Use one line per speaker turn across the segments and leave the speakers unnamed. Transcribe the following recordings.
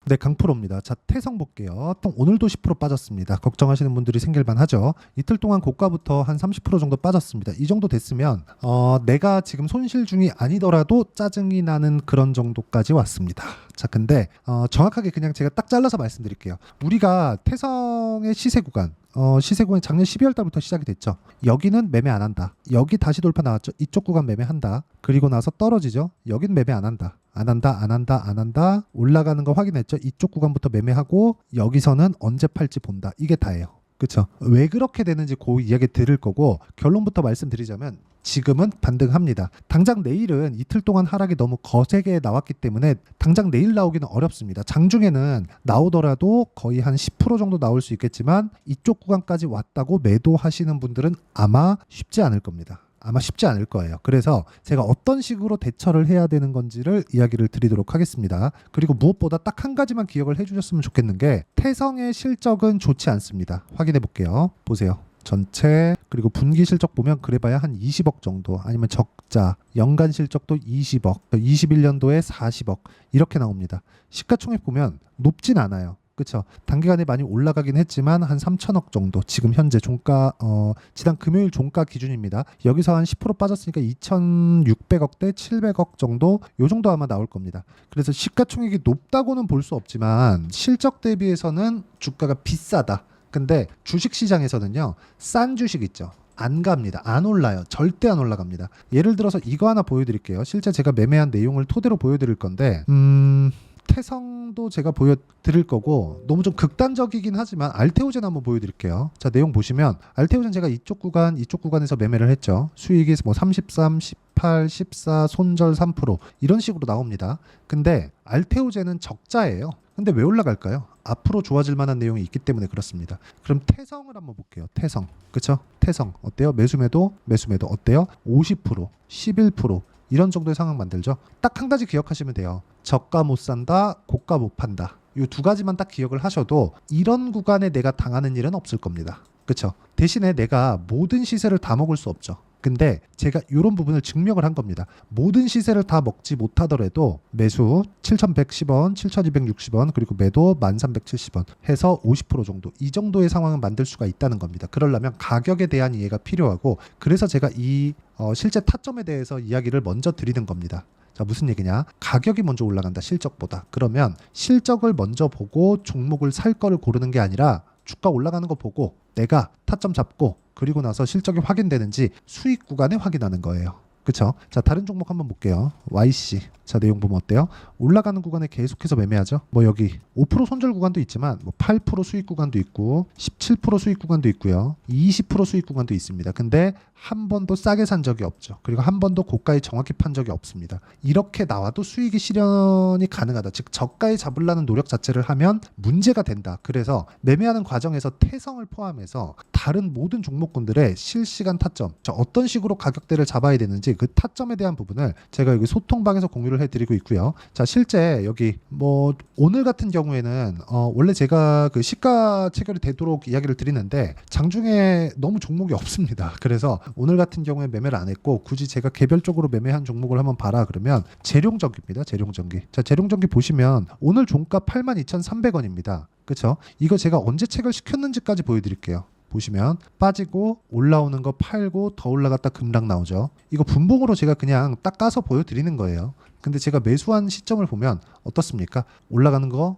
네, 강프로입니다. 자, 태성 볼게요. 또 오늘도 10% 빠졌습니다. 걱정하시는 분들이 생길 만하죠. 이틀 동안 고가부터 한 30% 정도 빠졌습니다. 이 정도 됐으면 내가 지금 손실 중이 아니더라도 짜증이 나는 그런 정도까지 왔습니다. 자, 근데 정확하게 그냥 제가 딱 잘라서 말씀드릴게요. 우리가 태성의 시세 구간 시세 구간이 작년 12월 달부터 시작이 됐죠. 여기는 매매 안 한다. 여기 다시 돌파 나왔죠. 이쪽 구간 매매한다. 그리고 나서 떨어지죠. 여긴 매매 안 한다. 안 한다, 안 한다, 안 한다. 올라가는 거 확인했죠. 이쪽 구간부터 매매하고 여기서는 언제 팔지 본다. 이게 다예요. 그렇죠? 왜 그렇게 되는지 그 이야기 들을 거고 결론부터 말씀드리자면 지금은 반등합니다. 당장 내일은 이틀 동안 하락이 너무 거세게 나왔기 때문에 당장 내일 나오기는 어렵습니다. 장중에는 나오더라도 거의 한 10% 정도 나올 수 있겠지만 이쪽 구간까지 왔다고 매도하시는 분들은 아마 쉽지 않을 겁니다. 아마 쉽지 않을 거예요. 그래서 제가 어떤 식으로 대처를 해야 되는 건지를 이야기를 드리도록 하겠습니다. 그리고 무엇보다 딱 한 가지만 기억을 해주셨으면 좋겠는 게 태성의 실적은 좋지 않습니다. 확인해 볼게요. 보세요. 전체 그리고 분기 실적 보면 그래봐야 한 20억 정도 아니면 적자 연간 실적도 20억 21년도에 40억 이렇게 나옵니다. 시가총액 보면 높진 않아요. 그렇죠. 단기간에 많이 올라가긴 했지만 한 3천억 정도 지금 현재 종가 지난 금요일 종가 기준입니다. 여기서 한 10% 빠졌으니까 2,600억대 700억 정도 요 정도 아마 나올 겁니다. 그래서 시가총액이 높다고는 볼 수 없지만 실적 대비해서는 주가가 비싸다. 근데 주식시장에서는요 싼 주식 있죠. 안 갑니다. 안 올라요. 절대 안 올라갑니다. 예를 들어서 이거 하나 보여드릴게요. 실제 제가 매매한 내용을 토대로 보여드릴 건데 태성도 제가 보여드릴 거고 너무 좀 극단적이긴 하지만 알테오젠 한번 보여드릴게요. 자, 내용 보시면 알테오젠 제가 이쪽 구간에서 매매를 했죠. 수익이 뭐 33, 18, 14, 손절 3% 이런 식으로 나옵니다. 근데 알테오젠은 적자예요. 근데 왜 올라갈까요? 앞으로 좋아질 만한 내용이 있기 때문에 그렇습니다. 그럼 태성을 한번 볼게요. 태성. 그쵸? 태성. 어때요? 매수매도 어때요? 50%, 11% 이런 정도의 상황 만들죠. 딱 한 가지 기억하시면 돼요. 저가 못 산다, 고가 못 판다. 이 두 가지만 딱 기억을 하셔도 이런 구간에 내가 당하는 일은 없을 겁니다. 그렇죠? 대신에 내가 모든 시세를 다 먹을 수 없죠. 근데 제가 이런 부분을 증명을 한 겁니다. 모든 시세를 다 먹지 못하더라도 매수 7,110원, 7,260원 그리고 매도 1,370원 해서 50% 정도 이 정도의 상황을 만들 수가 있다는 겁니다. 그러려면 가격에 대한 이해가 필요하고 그래서 제가 이 실제 타점에 대해서 이야기를 먼저 드리는 겁니다. 자, 무슨 얘기냐? 가격이 먼저 올라간다, 실적보다. 그러면 실적을 먼저 보고 종목을 살 거를 고르는 게 아니라 주가 올라가는 거 보고 내가 타점 잡고 그리고 나서 실적이 확인되는지 수익 구간에 확인하는 거예요. 그쵸? 자, 다른 종목 한번 볼게요. YC. 자, 내용 보면 어때요? 올라가는 구간에 계속해서 매매하죠. 뭐 여기 5% 손절 구간도 있지만 뭐 8% 수익 구간도 있고 17% 수익 구간도 있고요. 20% 수익 구간도 있습니다. 근데 한 번도 싸게 산 적이 없죠. 그리고 한 번도 고가에 정확히 판 적이 없습니다. 이렇게 나와도 수익이 실현이 가능하다. 즉 저가에 잡으려는 노력 자체를 하면 문제가 된다. 그래서 매매하는 과정에서 태성을 포함해서 다른 모든 종목군들의 실시간 타점, 자, 어떤 식으로 가격대를 잡아야 되는지 그 타점에 대한 부분을 제가 여기 소통방에서 공유를 해드리고 있고요. 자, 실제 여기 뭐 오늘 같은 경우에는 원래 제가 그 시가 체결이 되도록 이야기를 드리는데 장중에 너무 종목이 없습니다. 그래서 오늘 같은 경우에 매매를 안 했고 굳이 제가 개별적으로 매매한 종목을 한번 봐라 그러면 재룡전기입니다. 재룡전기. 자, 재룡전기 보시면 오늘 종가 82,300원입니다. 그렇죠? 이거 제가 언제 체결시켰는지까지 보여드릴게요. 보시면 빠지고 올라오는 거 팔고 더 올라갔다 급락 나오죠. 이거 분봉으로 제가 그냥 딱 까서 보여드리는 거예요. 근데 제가 매수한 시점을 보면 어떻습니까? 올라가는 거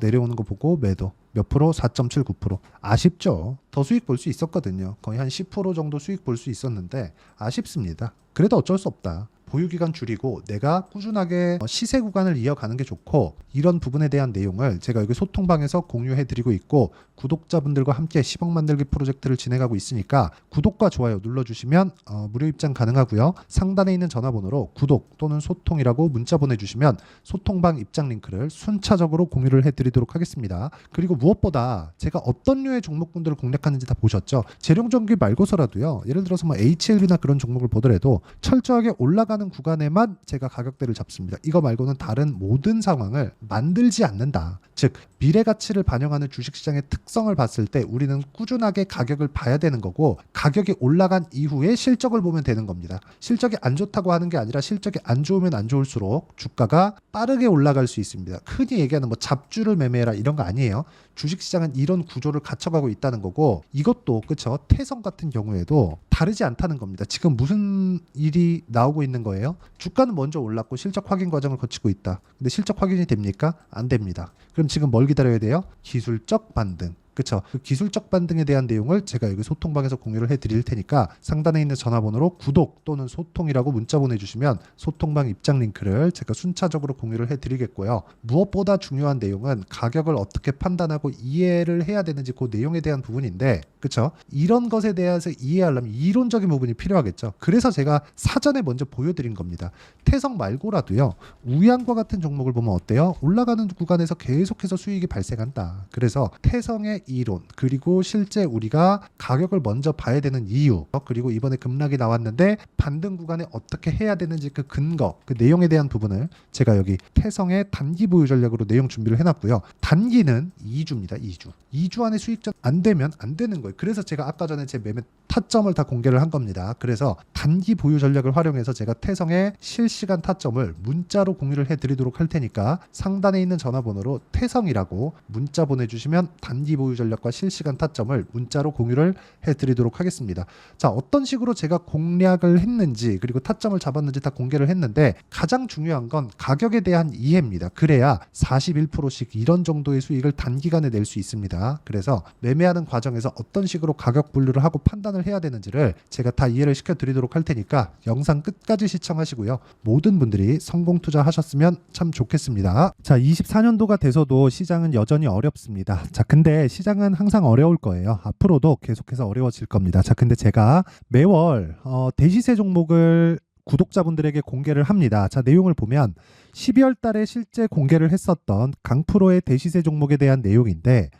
내려오는 거 보고 매도 몇 프로? 4.79%. 아쉽죠. 더 수익 볼 수 있었거든요. 거의 한 10% 정도 수익 볼 수 있었는데 아쉽습니다. 그래도 어쩔 수 없다. 보유기간 줄이고 내가 꾸준하게 시세 구간을 이어가는 게 좋고 이런 부분에 대한 내용을 제가 여기 소통방에서 공유해드리고 있고 구독자분들과 함께 10억 만들기 프로젝트를 진행하고 있으니까 구독과 좋아요 눌러주시면 무료 입장 가능하고요. 상단에 있는 전화번호로 구독 또는 소통이라고 문자 보내주시면 소통방 입장 링크를 순차적으로 공유를 해드리도록 하겠습니다. 그리고 무엇보다 제가 어떤 류의 종목군들을 공략하는지 다 보셨죠? 재룡전기 말고서라도요. 예를 들어서 뭐 HLB나 그런 종목을 보더라도 철저하게 올라가는 구간에만 제가 가격대를 잡습니다. 이거 말고는 다른 모든 상황을 만들지 않는다. 즉 미래 가치를 반영하는 주식시장의 특성을 봤을 때 우리는 꾸준하게 가격을 봐야 되는 거고, 가격이 올라간 이후에 실적을 보면 되는 겁니다. 실적이 안 좋다고 하는 게 아니라 실적이 안 좋으면 안 좋을수록 주가가 빠르게 올라갈 수 있습니다. 흔히 얘기하는 뭐 잡주를 매매해라 이런 거 아니에요. 주식시장은 이런 구조를 갖춰가고 있다는 거고, 이것도 그쵸, 태성 같은 경우에도 다르지 않다는 겁니다. 지금 무슨 일이 나오고 있는 거예요? 주가는 먼저 올랐고 실적 확인 과정을 거치고 있다. 근데 실적 확인이 됩니까? 안 됩니다. 그럼 지금 뭘 기다려야 돼요? 기술적 반등. 그쵸? 그 기술적 반등에 대한 내용을 제가 여기 소통방에서 공유를 해드릴 테니까 상단에 있는 전화번호로 구독 또는 소통이라고 문자 보내주시면 소통방 입장 링크를 제가 순차적으로 공유를 해드리겠고요. 무엇보다 중요한 내용은 가격을 어떻게 판단하고 이해를 해야 되는지 그 내용에 대한 부분인데, 그쵸? 이런 것에 대해서 이해하려면 이론적인 부분이 필요하겠죠. 그래서 제가 사전에 먼저 보여드린 겁니다. 태성 말고라도요, 우양과 같은 종목을 보면 어때요? 올라가는 구간에서 계속해서 수익이 발생한다. 그래서 태성의 이론, 그리고 실제 우리가 가격을 먼저 봐야 되는 이유, 그리고 이번에 급락이 나왔는데 반등 구간에 어떻게 해야 되는지 그 근거, 그 내용에 대한 부분을 제가 여기 태성의 단기 보유 전략으로 내용 준비를 해놨고요. 단기는 2주입니다. 2주 안에 수익전 안 되면 안 되는 거예요. 그래서 제가 아까 전에 제 매매 타점을 다 공개를 한 겁니다. 그래서 단기 보유 전략을 활용해서 제가 태성의 실시간 타점을 문자로 공유를 해드리도록 할 테니까 상단에 있는 전화번호로 태성이라고 문자 보내주시면 단기 보유 전략과 실시간 타점을 문자로 공유를 해드리도록 하겠습니다. 자, 어떤 식으로 제가 공략을 했는지 그리고 타점을 잡았는지 다 공개를 했는데, 가장 중요한 건 가격에 대한 이해입니다. 그래야 41%씩 이런 정도의 수익을 단기간에 낼 수 있습니다. 그래서 매매하는 과정에서 어떤 식으로 가격 분류를 하고 판단을 해야 되는지를 제가 다 이해를 시켜드리도록 할 테니까 영상 끝까지 시청하시고요. 모든 분들이 성공 투자하셨으면 참 좋겠습니다. 자, 24년도가 돼서도 시장은 여전히 어렵습니다. 자, 근데 시장은 항상 어려울 거예요. 앞으로도 계속해서 어려워질 겁니다. 자, 근데 제가 매월 대시세 종목을 구독자분들에게 공개를 합니다. 자, 내용을 보면 12월 달에 실제 공개를 했었던 강프로의 대시세 종목에 대한 내용인데,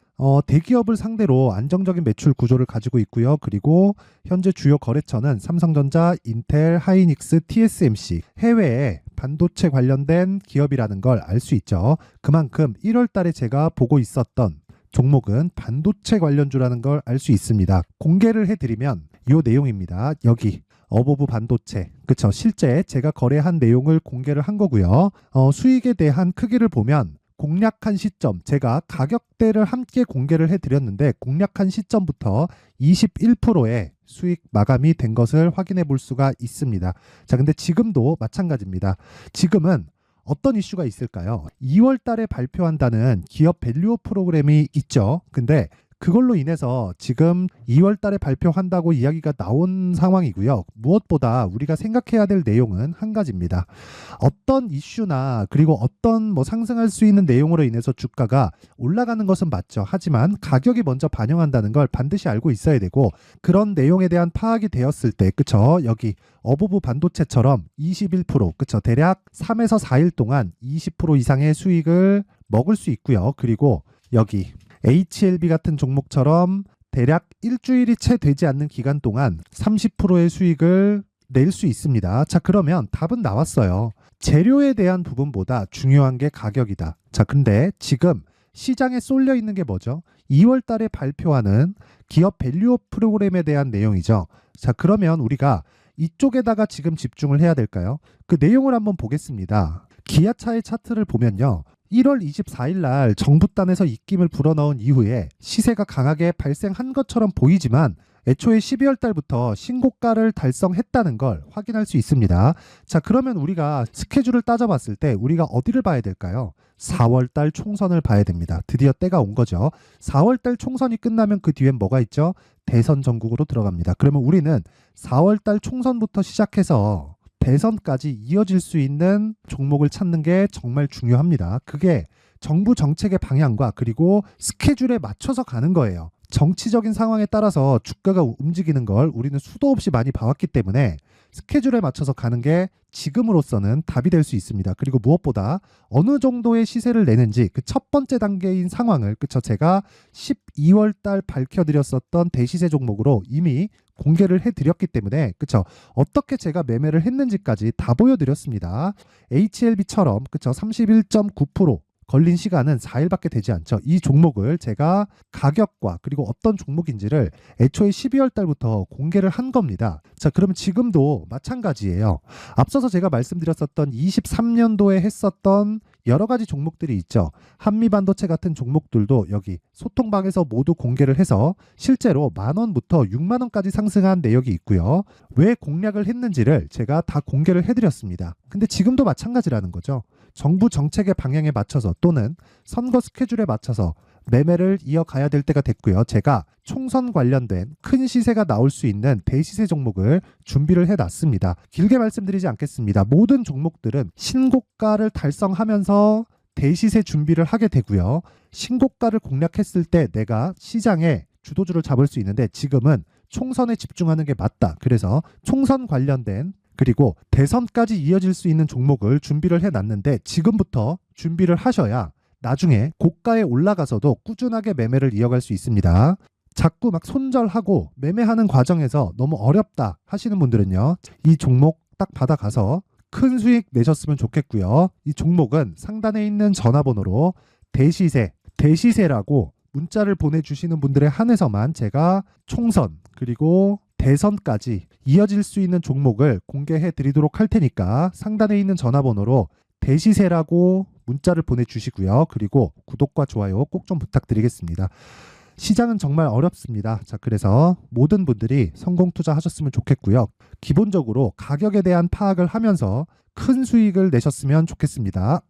대기업을 상대로 안정적인 매출 구조를 가지고 있고요. 그리고 현재 주요 거래처는 삼성전자, 인텔, 하이닉스, TSMC, 해외에 반도체 관련된 기업이라는 걸 알 수 있죠. 그만큼 1월 달에 제가 보고 있었던 종목은 반도체 관련주라는 걸 알 수 있습니다. 공개를 해드리면 이 내용입니다. 여기 어보브 반도체, 그쵸? 실제 제가 거래한 내용을 공개를 한 거고요. 수익에 대한 크기를 보면 공략한 시점, 제가 가격대를 함께 공개를 해드렸는데 공략한 시점부터 21%의 수익 마감이 된 것을 확인해 볼 수가 있습니다. 자, 근데 지금도 마찬가지입니다. 지금은 어떤 이슈가 있을까요? 2월 달에 발표한다는 기업 밸류업 프로그램이 있죠. 근데 그걸로 인해서 지금 2월 달에 발표한다고 이야기가 나온 상황이고요. 무엇보다 우리가 생각해야 될 내용은 한 가지입니다. 어떤 이슈나 그리고 어떤 상승할 수 있는 내용으로 인해서 주가가 올라가는 것은 맞죠. 하지만 가격이 먼저 반영한다는 걸 반드시 알고 있어야 되고, 그런 내용에 대한 파악이 되었을 때, 그쵸? 여기 어보브 반도체처럼 21%, 그쵸? 대략 3에서 4일 동안 20% 이상의 수익을 먹을 수 있고요. 그리고 여기 HLB 같은 종목처럼 대략 일주일이 채 되지 않는 기간 동안 30%의 수익을 낼 수 있습니다. 자, 그러면 답은 나왔어요. 재료에 대한 부분보다 중요한 게 가격이다. 자, 근데 지금 시장에 쏠려 있는 게 뭐죠? 2월 달에 발표하는 기업 밸류업 프로그램에 대한 내용이죠. 자, 그러면 우리가 이쪽에다가 지금 집중을 해야 될까요? 그 내용을 한번 보겠습니다. 기아차의 차트를 보면요. 1월 24일 날 정부단에서 입김을 불어넣은 이후에 시세가 강하게 발생한 것처럼 보이지만 애초에 12월 달부터 신고가를 달성했다는 걸 확인할 수 있습니다. 자, 그러면 우리가 스케줄을 따져봤을 때 우리가 어디를 봐야 될까요? 4월 달 총선을 봐야 됩니다. 드디어 때가 온 거죠. 4월 달 총선이 끝나면 그 뒤엔 뭐가 있죠? 대선 전국으로 들어갑니다. 그러면 우리는 4월 달 총선부터 시작해서 대선까지 이어질 수 있는 종목을 찾는 게 정말 중요합니다. 그게 정부 정책의 방향과 그리고 스케줄에 맞춰서 가는 거예요. 정치적인 상황에 따라서 주가가 움직이는 걸 우리는 수도 없이 많이 봐왔기 때문에 스케줄에 맞춰서 가는 게 지금으로서는 답이 될 수 있습니다. 그리고 무엇보다 어느 정도의 시세를 내는지 그 첫 번째 단계인 상황을 그쵸 제가 12월 달 밝혀드렸었던 대시세 종목으로 이미 공개를 해드렸기 때문에 그쵸 어떻게 제가 매매를 했는지까지 다 보여드렸습니다. HLB처럼 그쵸 31.9% 걸린 시간은 4일밖에 되지 않죠. 이 종목을 제가 가격과 그리고 어떤 종목인지를 애초에 12월 달부터 공개를 한 겁니다. 자, 그러면 지금도 마찬가지예요. 앞서서 제가 말씀드렸었던 23년도에 했었던 여러 가지 종목들이 있죠. 한미반도체 같은 종목들도 여기 소통방에서 모두 공개를 해서 실제로 10,000원부터 60,000원까지 상승한 내역이 있고요. 왜 공략을 했는지를 제가 다 공개를 해드렸습니다. 근데 지금도 마찬가지라는 거죠. 정부 정책의 방향에 맞춰서 또는 선거 스케줄에 맞춰서 매매를 이어가야 될 때가 됐고요. 제가 총선 관련된 큰 시세가 나올 수 있는 대시세 종목을 준비를 해놨습니다. 길게 말씀드리지 않겠습니다. 모든 종목들은 신고가를 달성하면서 대시세 준비를 하게 되고요. 신고가를 공략했을 때 내가 시장에 주도주를 잡을 수 있는데 지금은 총선에 집중하는 게 맞다. 그래서 총선 관련된 그리고 대선까지 이어질 수 있는 종목을 준비를 해놨는데 지금부터 준비를 하셔야 나중에 고가에 올라가서도 꾸준하게 매매를 이어갈 수 있습니다. 자꾸 막 손절하고 매매하는 과정에서 너무 어렵다 하시는 분들은요. 이 종목 딱 받아가서 큰 수익 내셨으면 좋겠고요. 이 종목은 상단에 있는 전화번호로 대시세라고 문자를 보내주시는 분들에 한해서만 제가 총선 그리고 대선까지 이어질 수 있는 종목을 공개해 드리도록 할 테니까 상단에 있는 전화번호로 대시세라고 문자를 보내주시고요. 그리고 구독과 좋아요 꼭 좀 부탁드리겠습니다. 시장은 정말 어렵습니다. 자, 그래서 모든 분들이 성공 투자하셨으면 좋겠고요. 기본적으로 가격에 대한 파악을 하면서 큰 수익을 내셨으면 좋겠습니다.